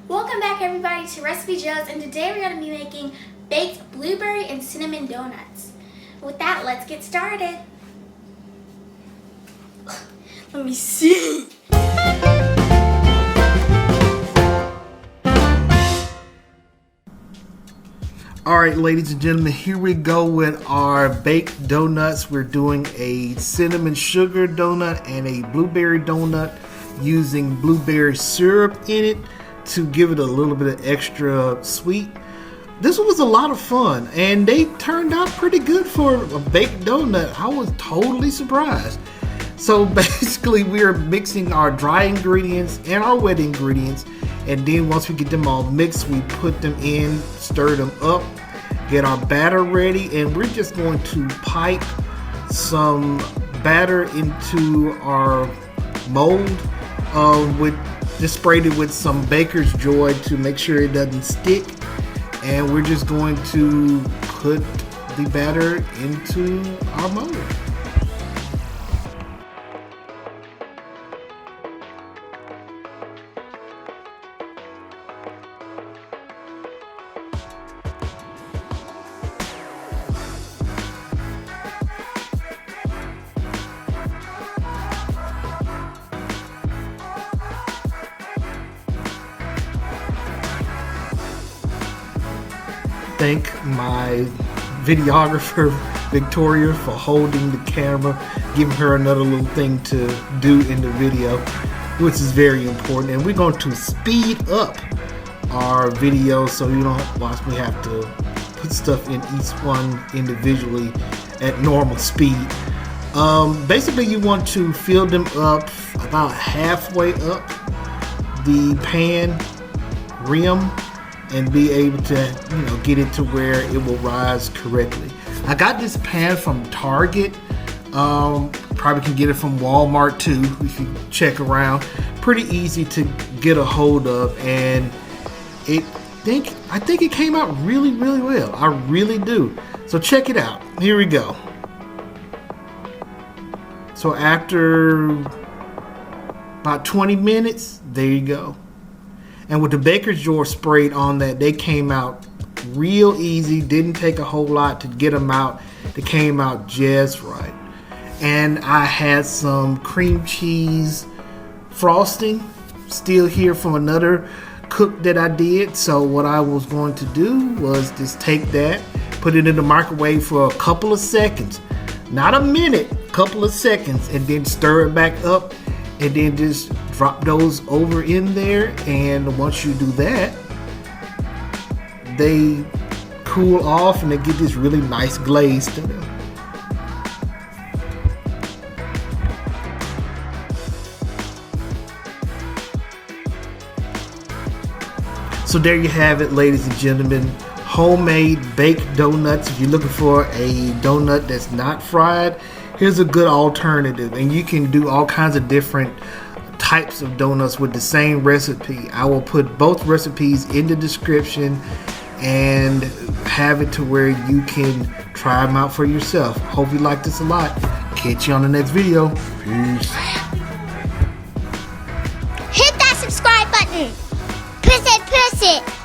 Welcome back everybody to Recipejoes, and today we're going to be making baked blueberry and cinnamon donuts. With that, let's get started. Let me see. Alright, ladies and gentlemen, here we go with our baked donuts. We're doing a cinnamon sugar donut and a blueberry donut using blueberry syrup in it to give it a little bit of extra sweet. This was a lot of fun and they turned out pretty good for a baked donut. I was totally surprised. So basically we are mixing our dry ingredients and our wet ingredients, and then once we get them all mixed, we put them in, stir them up, get our batter ready, and we're just going to pipe some batter into our mold just sprayed it with some Baker's Joy to make sure it doesn't stick, and we're just going to put the batter into our mold. Thank my videographer Victoria for holding the camera, giving her another little thing to do in the video, which is very important. And we're going to speed up our video so you don't watch me have to put stuff in each one individually at normal speed. Basically you want to fill them up about halfway up the pan rim and be able to, get it to where it will rise correctly. I got this pan from Target. Probably can get it from Walmart too if you check around. Pretty easy to get a hold of, and I think it came out really, really well. I really do. So check it out. Here we go. So after about 20 minutes, there you go. And with the Baker's Joy sprayed on that, they came out real easy. Didn't take a whole lot to get them out. They came out just right. And I had some cream cheese frosting still here from another cook that I did. So what I was going to do was just take that, put it in the microwave for a couple of seconds. Not a minute, couple of seconds, and then stir it back up. And then just drop those over in there, and once you do that, they cool off and they get this really nice glaze to them. So there you have it, ladies and gentlemen, homemade baked donuts. If you're looking for a donut that's not fried, here's a good alternative, and you can do all kinds of different types of donuts with the same recipe. I will put both recipes in the description and have it to where you can try them out for yourself. Hope you like this a lot. Catch you on the next video. Peace. Hit that subscribe button. Press it, press it.